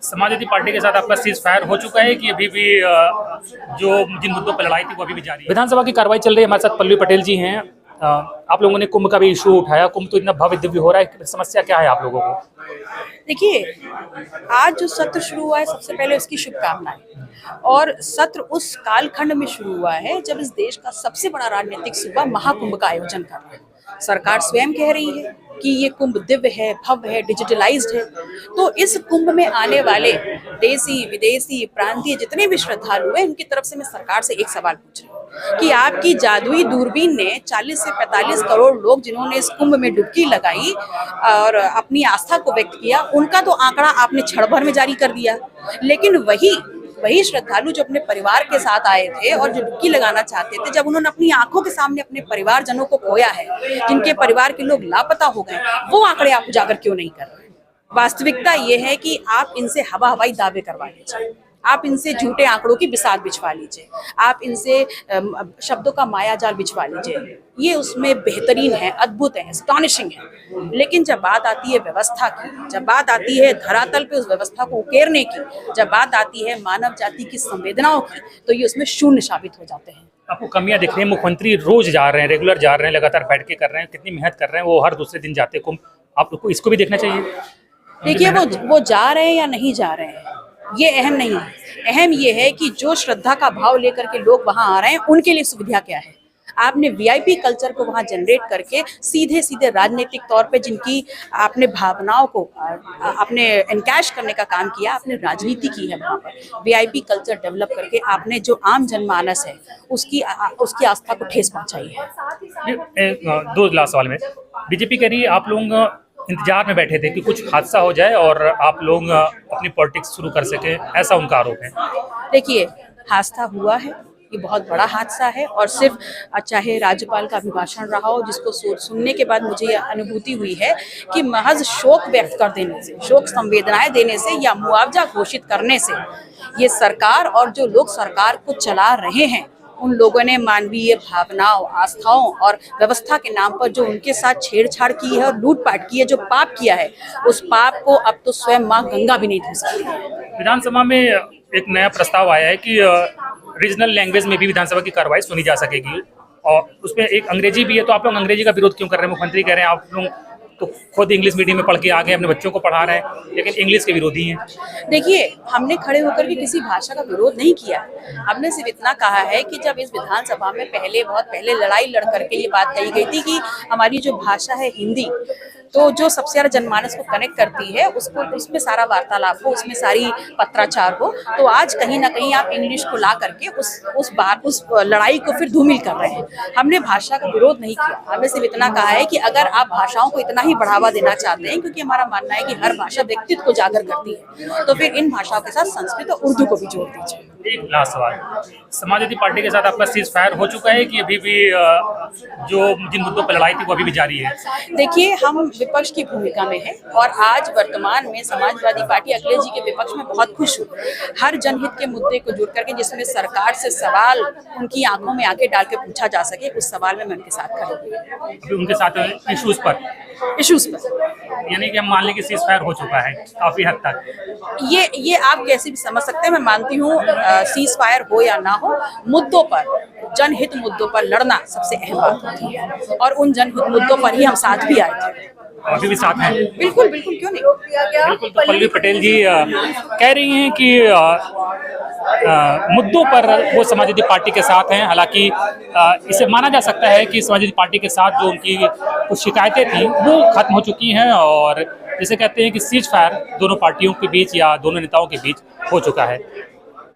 Samajwadi party के साथ आपका सीज फायर हो चुका है कि अभी भी जो जिन मुद्दों पर लड़ाई थी वो अभी भी जारी है? विधानसभा की कार्रवाई चल रही है, हमारे साथ पल्लवी पटेल जी हैं। आप लोगों ने कुंभ का भी इशू उठाया, कुंभ तो इतना भव्य दिव्य हो रहा है, समस्या क्या है आप लोगों को? देखिए, आज जो सत्र शुरू हुआ है, सबसे पहले उसकी शुभकामनाएं। और सत्र उस कालखंड में शुरू हुआ है जब इस देश का सबसे बड़ा राजनीतिक सूबा महाकुंभ का आयोजन कर रहा है। सरकार स्वयं कह रही है कि ये कुंभ दिव्य है, भव्य है, डिजिटलाइज्ड है। तो इस कुंभ में आने वाले देसी विदेशी प्रांतीय जितने भी श्रद्धालु हैं, उनकी तरफ से मैं सरकार से एक सवाल पूछ रही हूँ कि आपकी जादुई दूरबीन ने 40 से 45 करोड़ लोग जिन्होंने इस कुंभ में डुबकी लगाई और अपनी आस्था को व्यक्त किया, उनका तो आंकड़ा आपने क्षण भर में जारी कर दिया। लेकिन वही श्रद्धालु जो अपने परिवार के साथ आए थे और जो डुबकी लगाना चाहते थे, जब उन्होंने अपनी आंखों के सामने अपने परिवारजनों को खोया है, जिनके परिवार के लोग लापता हो गए, वो आंकड़े आप उजागर क्यों नहीं कर रहे? वास्तविकता ये है कि आप इनसे हवाई दावे करवा लीजिए, आप इनसे झूठे आंकड़ों की बिसात बिछवा लीजिए, आप इनसे शब्दों का मायाजाल बिछवा लीजिए। ये उसमें बेहतरीन है, अद्भुत है, एस्टॉनिशिंग है। लेकिन जब बात आती है व्यवस्था की, जब बात आती है धरातल पे उस व्यवस्था को उकेरने की, जब बात आती है मानव जाति की संवेदनाओं की, तो ये उसमें शून्य साबित हो जाते हैं। आपको कमियां दिख रही हैं? मुख्यमंत्री रोज जा रहे हैं, रेगुलर जा रहे हैं, लगातार बैठकें कर रहे हैं, कितनी मेहनत कर रहे हैं, वो हर दूसरे दिन जाते हैं कुंभ। आप लोग को इसको भी देखना चाहिए। देखिए, वो जा रहे हैं या नहीं जा रहे हैं, ये अहम नहीं है। अहम ये है कि जो श्रद्धा का भाव लेकर के लोग वहां आ रहे हैं, उनके लिए सुविधा क्या है। आपने वीआईपी कल्चर को वहां जनरेट करके सीधे सीधे राजनीतिक तौर पे जिनकी आपने भावनाओं को आपने एनकैश करने का काम किया, आपने राजनीति की है। वहां पर वीआईपी कल्चर डेवलप करके आपने जो आम जनमानस है उसकी आस्था को ठेस पहुंचाई है। दो लास्ट सवाल में, बीजेपी कह रही है आप लोग इंतजार में बैठे थे कि कुछ हादसा हो जाए और आप लोग अपनी पॉलिटिक्स शुरू कर सके, ऐसा उनका आरोप है। देखिए, हादसा हुआ है, ये बहुत बड़ा हादसा है। और सिर्फ चाहे राज्यपाल का अभिभाषण रहा हो, जिसको सुनने के बाद मुझे यह अनुभूति हुई है कि महज शोक व्यक्त कर देने से, शोक संवेदनाएं देने से या मुआवजा घोषित करने से ये सरकार और जो लोग सरकार को चला रहे हैं, उन लोगों ने मानवीय भावनाओं, आस्थाओं और व्यवस्था के नाम पर जो उनके साथ छेड़छाड़ की है और लूटपाट की है, जो पाप किया है, उस पाप को अब तो स्वयं माँ गंगा भी नहीं धो सकती है। विधानसभा में एक नया प्रस्ताव आया है कि रीजनल लैंग्वेज में भी विधानसभा की कार्रवाई सुनी जा सकेगी और उसमें एक अंग्रेजी भी है। तो आप लोग अंग्रेजी का विरोध क्यों कर रहे हैं? मुख्यमंत्री कह रहे हैं आप लोग तो खुद इंग्लिश मीडियम में पढ़ के आ गए, अपने बच्चों को पढ़ा रहे हैं, लेकिन इंग्लिश के विरोधी हैं। देखिए, हमने खड़े होकर के किसी भाषा का विरोध नहीं किया। हमने सिर्फ इतना कहा है कि जब इस विधानसभा में बहुत पहले लड़ाई लड़ करके ये बात कही गई थी कि हमारी जो भाषा है हिंदी, तो जो सबसे ज्यादा जनमानस को कनेक्ट करती है, उसको उसमें सारा वार्तालाप हो, उसमें सारी पत्राचार हो, तो आज कहीं ना कहीं आप इंग्लिश को ला करके उस लड़ाई को फिर धूमिल कर रहे हैं। हमने भाषा का विरोध नहीं किया। हमने सिर्फ इतना कहा है कि अगर आप भाषाओं को इतना ही बढ़ावा देना चाहते हैं, क्योंकि हमारा मानना है कि हर भाषा व्यक्तित्व को जागर करती है, तो फिर इन भाषाओं के साथ संस्कृत और उर्दू को भी जोड़ दीजिए। एक लास्ट सवाल, समाजवादी पार्टी के साथ आपका सीज फायर हो चुका है कि अभी भी जो जिन मुद्दों पर लड़ाई थी वो अभी भी जारी है? देखिए, हम विपक्ष की भूमिका में है और आज वर्तमान में समाजवादी पार्टी अखिलेश जी के विपक्ष में बहुत खुश हूँ। हर जनहित के मुद्दे को जुड़ करके जिसमें सरकार से सवाल उनकी आंखों में आंखें डाल के पूछा जा सके, उस सवाल में मैं उनके साथ खड़ी हूँ। उनके साथ इश्यूज पर यानी कि हम मान लें कि सीज फायर हो चुका है काफी हद तक। ये आप कैसे भी समझ सकते हैं। मैं मानती हूँ सीज फायर हो या ना हो, मुद्दों पर, जनहित मुद्दों पर लड़ना सबसे अहम बात होती है और उन जनहित मुद्दों पर ही हम साथ भी आए थे। अभी भी साथ हैं? बिल्कुल बिल्कुल, क्यों नहीं। बिल्कुल। तो पल्लवी पटेल जी कह रही हैं कि मुद्दों पर वो समाजवादी पार्टी के साथ हैं। हालांकि इसे माना जा सकता है कि समाजवादी पार्टी के साथ जो उनकी कुछ शिकायतें थी वो खत्म हो चुकी हैं और जिसे कहते हैं कि सीज फायर दोनों पार्टियों के बीच या दोनों नेताओं के बीच हो चुका है।